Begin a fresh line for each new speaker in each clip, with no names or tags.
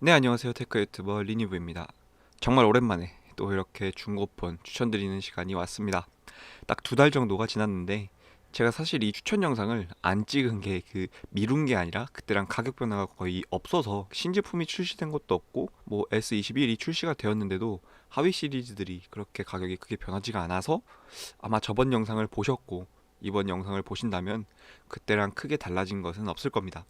네, 안녕하세요. 테크 유튜버 리니브입니다. 정말 오랜만에 또 이렇게 중고폰 추천드리는 시간이 왔습니다. 딱 2달 정도가 지났는데 제가 사실 이 추천 영상을 안 찍은 게 미룬 게 아니라 그때랑 가격 변화가 거의 없어서 신제품이 출시된 것도 없고 뭐 S21이 출시가 되었는데도 하위 시리즈들이 그렇게 가격이 크게 변하지가 않아서 아마 저번 영상을 보셨고 이번 영상을 보신다면 그때랑 크게 달라진 것은 없을 겁니다.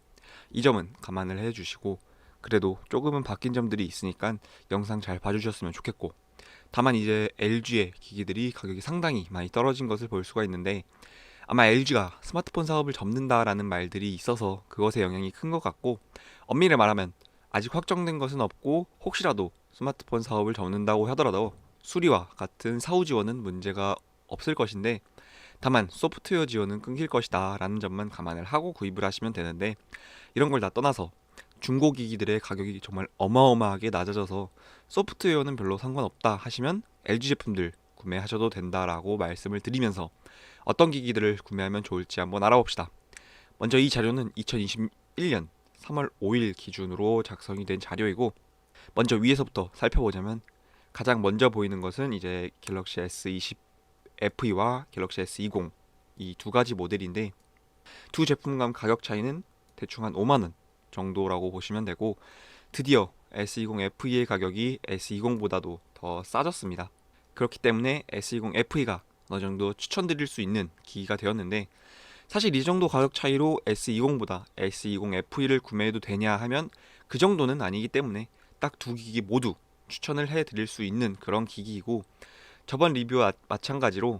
이 점은 감안을 해주시고 그래도 조금은 바뀐 점들이 있으니까 영상 잘 봐주셨으면 좋겠고, 다만 이제 LG의 기기들이 가격이 상당히 많이 떨어진 것을 볼 수가 있는데 아마 LG가 스마트폰 사업을 접는다라는 말들이 있어서 그것의 영향이 큰 것 같고, 엄밀히 말하면 아직 확정된 것은 없고 혹시라도 스마트폰 사업을 접는다고 하더라도 수리와 같은 사후 지원은 문제가 없을 것인데, 다만 소프트웨어 지원은 끊길 것이다 라는 점만 감안을 하고 구입을 하시면 되는데, 이런 걸 다 떠나서 중고기기들의 가격이 정말 어마어마하게 낮아져서 소프트웨어는 별로 상관없다 하시면 LG 제품들 구매하셔도 된다라고 말씀을 드리면서 어떤 기기들을 구매하면 좋을지 한번 알아봅시다. 먼저 이 자료는 2021년 3월 5일 기준으로 작성이 된 자료이고, 먼저 위에서부터 살펴보자면 가장 먼저 보이는 것은 이제 갤럭시 S20 FE와 갤럭시 S20 이 두 가지 모델인데, 두 제품 간 가격 차이는 대충 한 5만 원 정도라고 보시면 되고, 드디어 S20 FE의 가격이 S20보다도 더 싸졌습니다. 그렇기 때문에 S20 FE가 어느 정도 추천드릴 수 있는 기기가 되었는데, 사실 이 정도 가격 차이로 S20보다 S20 FE를 구매해도 되냐 하면 그 정도는 아니기 때문에 딱 두 기기 모두 추천을 해드릴 수 있는 그런 기기이고, 저번 리뷰와 마찬가지로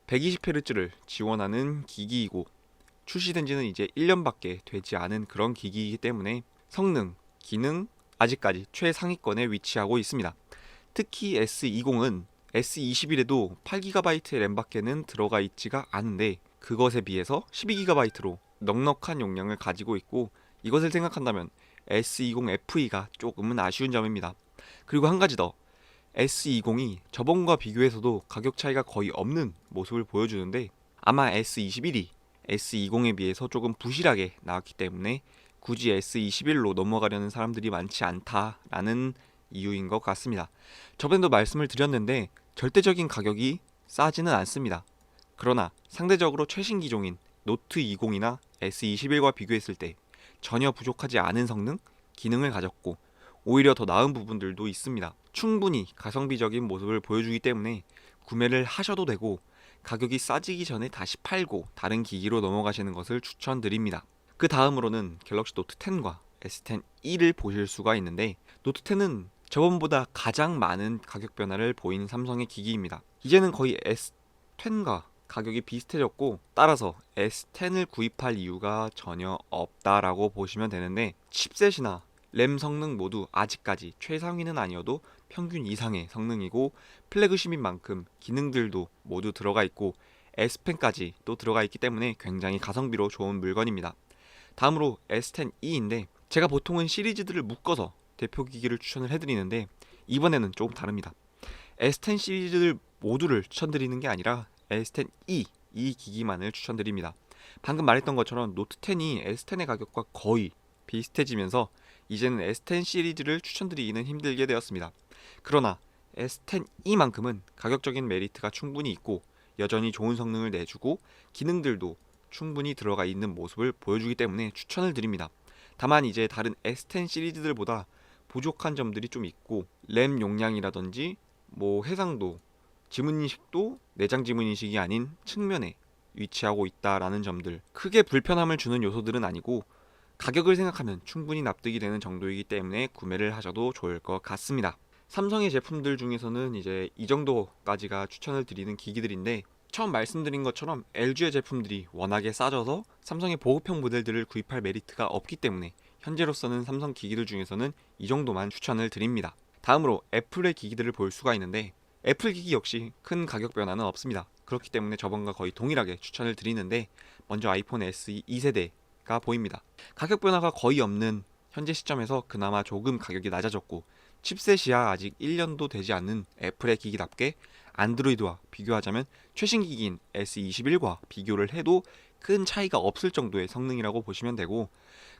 120Hz를 지원하는 기기이고 출시된 지는 이제 1년밖에 되지 않은 그런 기기이기 때문에 성능, 기능 아직까지 최상위권에 위치하고 있습니다. 특히 S20은 S21에도 8GB의 램밖에는 들어가 있지가 않은데 그것에 비해서 12GB로 넉넉한 용량을 가지고 있고, 이것을 생각한다면 S20 FE가 조금은 아쉬운 점입니다. 그리고 한 가지 더, S20이 저번과 비교해서도 가격 차이가 거의 없는 모습을 보여주는데 아마 S21이 S20에 비해서 조금 부실하게 나왔기 때문에 굳이 S21로 넘어가려는 사람들이 많지 않다라는 이유인 것 같습니다. 저번에도 말씀을 드렸는데 절대적인 가격이 싸지는 않습니다. 그러나 상대적으로 최신 기종인 노트 20이나 S21과 비교했을 때 전혀 부족하지 않은 성능, 기능을 가졌고 오히려 더 나은 부분들도 있습니다. 충분히 가성비적인 모습을 보여주기 때문에 구매를 하셔도 되고, 가격이 싸지기 전에 다시 팔고 다른 기기로 넘어가시는 것을 추천드립니다. 그 다음으로는 갤럭시 노트 10과 S10e를 보실 수가 있는데, 노트 10은 저번보다 가장 많은 가격 변화를 보이는 삼성의 기기입니다. 이제는 거의 S10과 가격이 비슷해졌고, 따라서 S10을 구입할 이유가 전혀 없다라고 보시면 되는데, 칩셋이나 램 성능 모두 아직까지 최상위는 아니어도 평균 이상의 성능이고, 플래그십인 만큼 기능들도 모두 들어가 있고 S펜까지 또 들어가 있기 때문에 굉장히 가성비로 좋은 물건입니다. 다음으로 S10e인데, 제가 보통은 시리즈들을 묶어서 대표 기기를 추천을 해드리는데 이번에는 조금 다릅니다. S10 시리즈들 모두를 추천드리는 게 아니라 S10e 이 기기만을 추천드립니다. 방금 말했던 것처럼 노트 10이 S10의 가격과 거의 비슷해지면서 이제는 S10 시리즈를 추천드리기는 힘들게 되었습니다. 그러나 S10e만큼은 가격적인 메리트가 충분히 있고 여전히 좋은 성능을 내주고 기능들도 충분히 들어가 있는 모습을 보여주기 때문에 추천을 드립니다. 다만 이제 다른 S10 시리즈들보다 부족한 점들이 좀 있고, 램 용량이라든지 뭐 해상도, 지문인식도 내장 지문인식이 아닌 측면에 위치하고 있다라는 점들, 크게 불편함을 주는 요소들은 아니고 가격을 생각하면 충분히 납득이 되는 정도이기 때문에 구매를 하셔도 좋을 것 같습니다. 삼성의 제품들 중에서는 이제 이 정도까지가 추천을 드리는 기기들인데, 처음 말씀드린 것처럼 LG의 제품들이 워낙에 싸져서 삼성의 보급형 모델들을 구입할 메리트가 없기 때문에 현재로서는 삼성 기기들 중에서는 이 정도만 추천을 드립니다. 다음으로 애플의 기기들을 볼 수가 있는데, 애플 기기 역시 큰 가격 변화는 없습니다. 그렇기 때문에 저번과 거의 동일하게 추천을 드리는데, 먼저 아이폰 SE 2세대가 보입니다. 가격 변화가 거의 없는 현재 시점에서 그나마 조금 가격이 낮아졌고, 칩셋이야 아직 1년도 되지 않는 애플의 기기답게 안드로이드와 비교하자면 최신 기기인 S21과 비교를 해도 큰 차이가 없을 정도의 성능이라고 보시면 되고,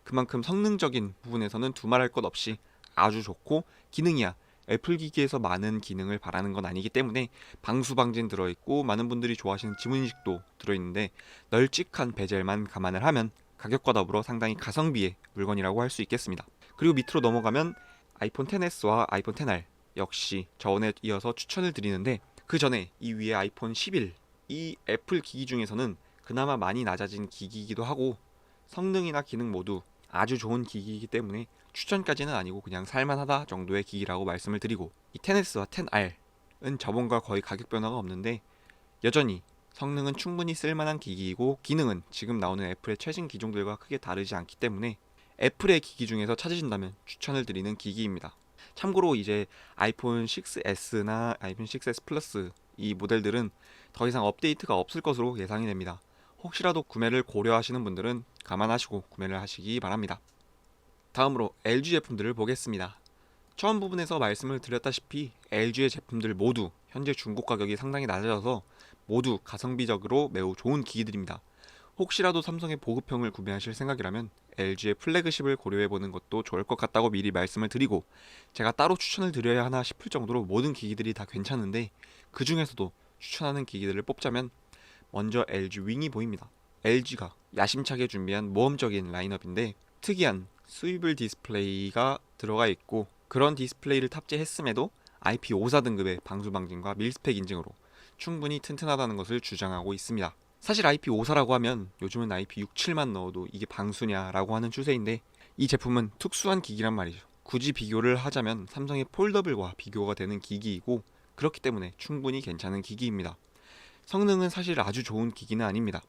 그만큼 성능적인 부분에서는 두말할 것 없이 아주 좋고 기능이야 애플 기기에서 많은 기능을 바라는 건 아니기 때문에 방수 방진 들어있고 많은 분들이 좋아하시는 지문 인식도 들어있는데 널찍한 베젤만 감안을 하면 가격과 더불어 상당히 가성비의 물건이라고 할 수 있겠습니다. 그리고 밑으로 넘어가면 아이폰 XS와 아이폰 XR 역시 저번에 이어서 추천을 드리는데 그 전에 이 위에 아이폰 11 이 애플 기기 중에서는 그나마 많이 낮아진 기기이기도 하고 성능이나 기능 모두 아주 좋은 기기이기 때문에 추천까지는 아니고 그냥 살만하다 정도의 기기라고 말씀을 드리고 이 10S와 10R은 저번과 거의 가격 변화가 없는데 여전히 성능은 충분히 쓸만한 기기이고 기능은 지금 나오는 애플의 최신 기종들과 크게 다르지 않기 때문에 애플의 기기 중에서 찾으신다면 추천을 드리는 기기입니다. 참고로 이제 아이폰 6s나 아이폰 6s 플러스 이 모델들은 더 이상 업데이트가 없을 것으로 예상이 됩니다. 혹시라도 구매를 고려하시는 분들은 감안하시고 구매를 하시기 바랍니다. 다음으로 LG 제품들을 보겠습니다. 처음 부분에서 말씀을 드렸다시피 LG의 제품들 모두 현재 중고 가격이 상당히 낮아져서 모두 가성비적으로 매우 좋은 기기들입니다. 혹시라도 삼성의 보급형을 구매하실 생각이라면 LG의 플래그십을 고려해보는 것도 좋을 것 같다고 미리 말씀을 드리고 제가 따로 추천을 드려야 하나 싶을 정도로 모든 기기들이 다 괜찮은데 그 중에서도 추천하는 기기들을 뽑자면 먼저 LG 윙이 보입니다. LG가 야심차게 준비한 모험적인 라인업인데 특이한 스위블 디스플레이가 들어가 있고 그런 디스플레이를 탑재했음에도 IP54 등급의 방수 방진과 밀스펙 인증으로 충분히 튼튼하다는 것을 주장하고 있습니다. 사실 IP54라고 하면 요즘은 IP67만 넣어도 이게 방수냐라고 하는 추세인데 이 제품은 특수한 기기란 말이죠. 굳이 비교를 하자면 삼성의 폴더블과 비교가 되는 기기이고 그렇기 때문에 충분히 괜찮은 기기입니다. 성능은 사실 아주 좋은 기기는 아닙니다.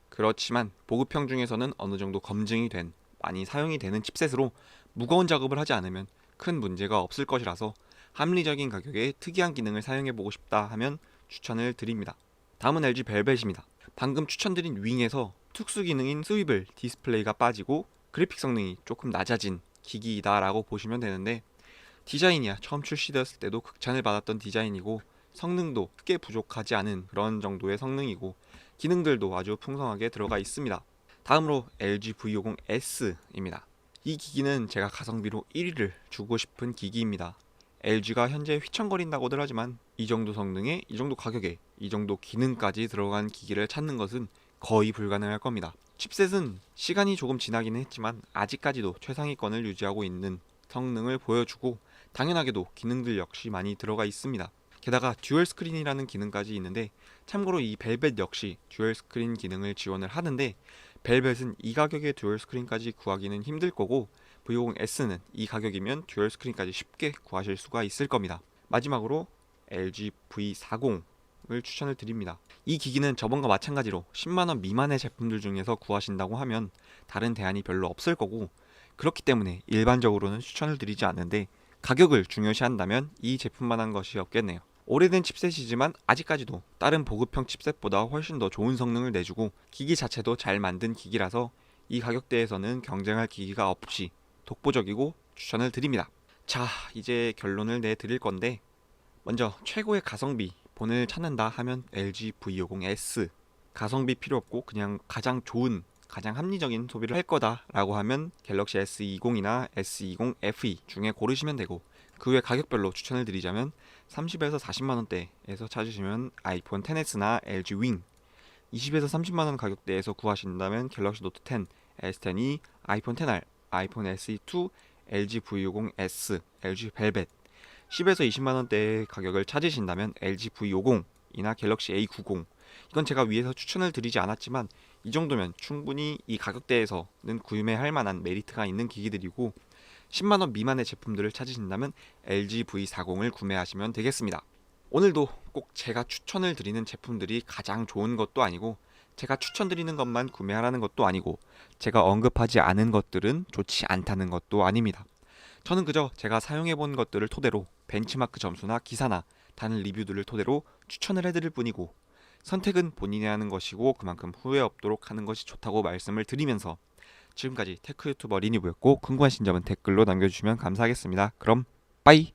그렇지만 보급형 중에서는 어느 정도 검증이 된 많이 사용이 되는 칩셋으로 무거운 작업을 하지 않으면 큰 문제가 없을 것이라서 합리적인 가격에 특이한 기능을 사용해보고 싶다 하면 추천을 드립니다. 다음은 LG 벨벳입니다. 방금 추천드린 윙에서 특수 기능인 스위블 디스플레이가 빠지고 그래픽 성능이 조금 낮아진 기기이다 라고 보시면 되는데 디자인이야 처음 출시되었을 때도 극찬을 받았던 디자인이고 성능도 크게 부족하지 않은 그런 정도의 성능이고 기능들도 아주 풍성하게 들어가 있습니다. 다음으로 LG V50S입니다. 이 기기는 제가 가성비로 1위를 주고 싶은 기기입니다. LG가 현재 휘청거린다고들 하지만 이 정도 성능에 이 정도 가격에 이 정도 기능까지 들어간 기기를 찾는 것은 거의 불가능할 겁니다. 칩셋은 시간이 조금 지나기는 했지만 아직까지도 최상위권을 유지하고 있는 성능을 보여주고 당연하게도 기능들 역시 많이 들어가 있습니다. 게다가 듀얼 스크린이라는 기능까지 있는데 참고로 이 벨벳 역시 듀얼 스크린 기능을 지원을 하는데 벨벳은 이 가격에 듀얼 스크린까지 구하기는 힘들 거고 V50S는 이 가격이면 듀얼 스크린까지 쉽게 구하실 수가 있을 겁니다. 마지막으로 LG V40을 추천을 드립니다. 이 기기는 저번과 마찬가지로 10만원 미만의 제품들 중에서 구하신다고 하면 다른 대안이 별로 없을 거고 그렇기 때문에 일반적으로는 추천을 드리지 않는데 가격을 중요시한다면 이 제품만한 것이 없겠네요. 오래된 칩셋이지만 아직까지도 다른 보급형 칩셋보다 훨씬 더 좋은 성능을 내주고 기기 자체도 잘 만든 기기라서 이 가격대에서는 경쟁할 기기가 없이 독보적이고 추천을 드립니다. 자, 이제 결론을 내드릴 건데 먼저 최고의 가성비 본을 찾는다 하면 LG V50S 가성비 필요 없고 그냥 가장 좋은 가장 합리적인 소비를 할 거다라고 하면 갤럭시 S20이나 S20 FE 중에 고르시면 되고 그 외 가격별로 추천을 드리자면 30에서 40만원대에서 찾으시면 아이폰 XS나 LG 윙 20에서 30만원 가격대에서 구하신다면 갤럭시 노트 10, S10e, 아이폰 XR, 아이폰 SE2, LG V50S, LG 벨벳 10에서 20만원대의 가격을 찾으신다면 LG V50이나 갤럭시 A90 이건 제가 위에서 추천을 드리지 않았지만 이 정도면 충분히 이 가격대에서는 구매할 만한 메리트가 있는 기기들이고 10만원 미만의 제품들을 찾으신다면 LG V40을 구매하시면 되겠습니다. 오늘도 꼭 제가 추천을 드리는 제품들이 가장 좋은 것도 아니고 제가 추천드리는 것만 구매하라는 것도 아니고 제가 언급하지 않은 것들은 좋지 않다는 것도 아닙니다. 저는 그저 제가 사용해본 것들을 토대로 벤치마크 점수나 기사나 다른 리뷰들을 토대로 추천을 해드릴 뿐이고 선택은 본인이 하는 것이고 그만큼 후회 없도록 하는 것이 좋다고 말씀을 드리면서 지금까지 테크 유튜버 리니브였고 궁금하신 점은 댓글로 남겨주시면 감사하겠습니다. 그럼 빠이!